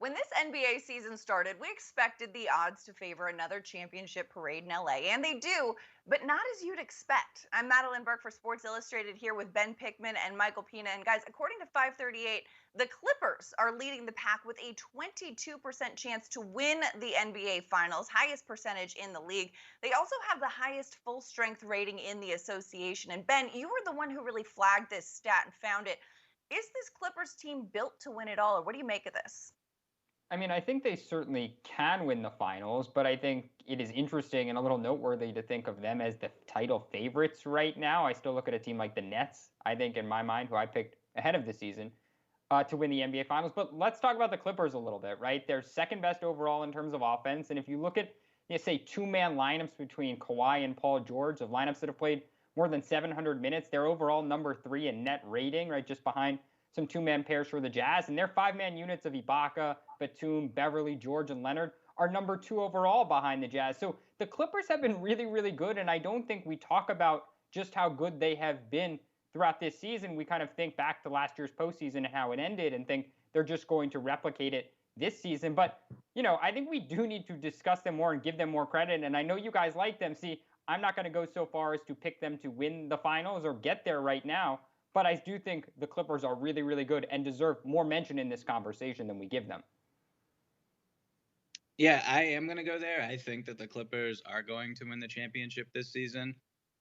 When this NBA season started, we expected the odds to favor another championship parade in LA, and they do, but not as you'd expect. I'm Madeline Burke for Sports Illustrated here with Ben Pickman and Michael Pina. And guys, according to 538, the Clippers are leading the pack with a 22% chance to win the NBA Finals, highest percentage in the league. They also have the highest full strength rating in the association. And Ben, you were the one who really flagged this stat and found it. Is this Clippers team built to win it all, or what do you make of this? I mean, I think they certainly can win the finals, but I think it is interesting and a little noteworthy to think of them as the title favorites right now. I still look at a team like the Nets, I think, in my mind, who I picked ahead of the season to win the NBA Finals. But let's talk about the Clippers a little bit, right? They're second best overall in terms of offense. And if you look at, say, two-man lineups between Kawhi and Paul George, of lineups that have played more than 700 minutes, they're overall number 3 in net rating, right, just behind some two-man pairs for the Jazz. And their five-man units of Ibaka, Batum, Beverly, George, and Leonard are number 2 overall behind the Jazz. So the Clippers have been really, really good. And I don't think we talk about just how good they have been throughout this season. We kind of think back to last year's postseason and how it ended and think they're just going to replicate it this season. But, I think we do need to discuss them more and give them more credit. And I know you guys like them. See, I'm not going to go so far as to pick them to win the finals or get there right now. But I do think the Clippers are really, really good and deserve more mention in this conversation than we give them. Yeah, I am going to go there. I think that the Clippers are going to win the championship this season.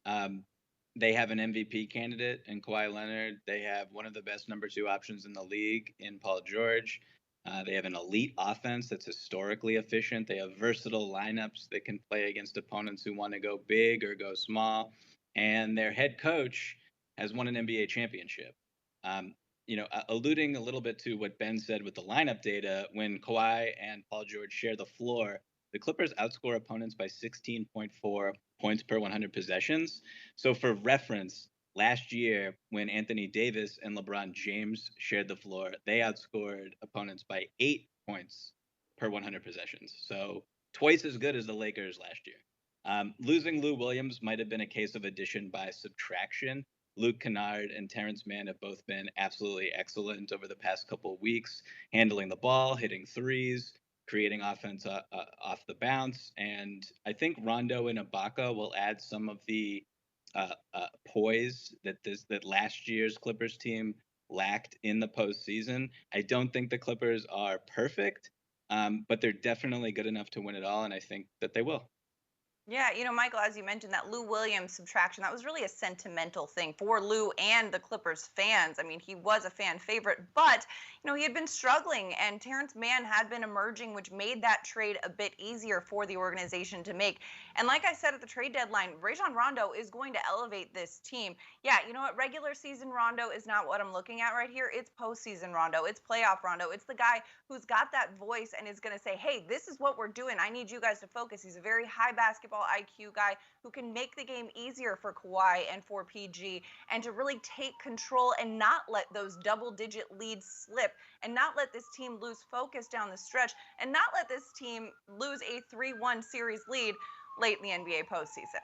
Um, they have an MVP candidate in Kawhi Leonard. They have one of the best number 2 options in the league in Paul George. They have an elite offense that's historically efficient. They have versatile lineups that can play against opponents who want to go big or go small. And their head coach has won an NBA championship. Um, alluding a little bit to what Ben said with the lineup data, when Kawhi and Paul George share the floor, the Clippers outscore opponents by 16.4 points per 100 possessions. So, for reference, last year when Anthony Davis and LeBron James shared the floor, they outscored opponents by 8 points per 100 possessions. So, twice as good as the Lakers last year. Losing Lou Williams might have been a case of addition by subtraction. Luke Kennard and Terrence Mann have both been absolutely excellent over the past couple of weeks, handling the ball, hitting threes, creating offense off the bounce. And I think Rondo and Ibaka will add some of the poise that last year's Clippers team lacked in the postseason. I don't think the Clippers are perfect, but they're definitely good enough to win it all, and I think that they will. Yeah, Michael, as you mentioned, that Lou Williams subtraction, that was really a sentimental thing for Lou and the Clippers fans. I mean, he was a fan favorite, but, he had been struggling, and Terrence Mann had been emerging, which made that trade a bit easier for the organization to make. And like I said at the trade deadline, Rajon Rondo is going to elevate this team. Yeah, you know what? Regular season Rondo is not what I'm looking at right here. It's postseason Rondo. It's playoff Rondo. It's the guy who's got that voice and is going to say, hey, this is what we're doing. I need you guys to focus. He's a very high basketball IQ guy who can make the game easier for Kawhi and for PG, and to really take control and not let those double-digit leads slip, and not let this team lose focus down the stretch, and not let this team lose a 3-1 series lead late in the NBA postseason.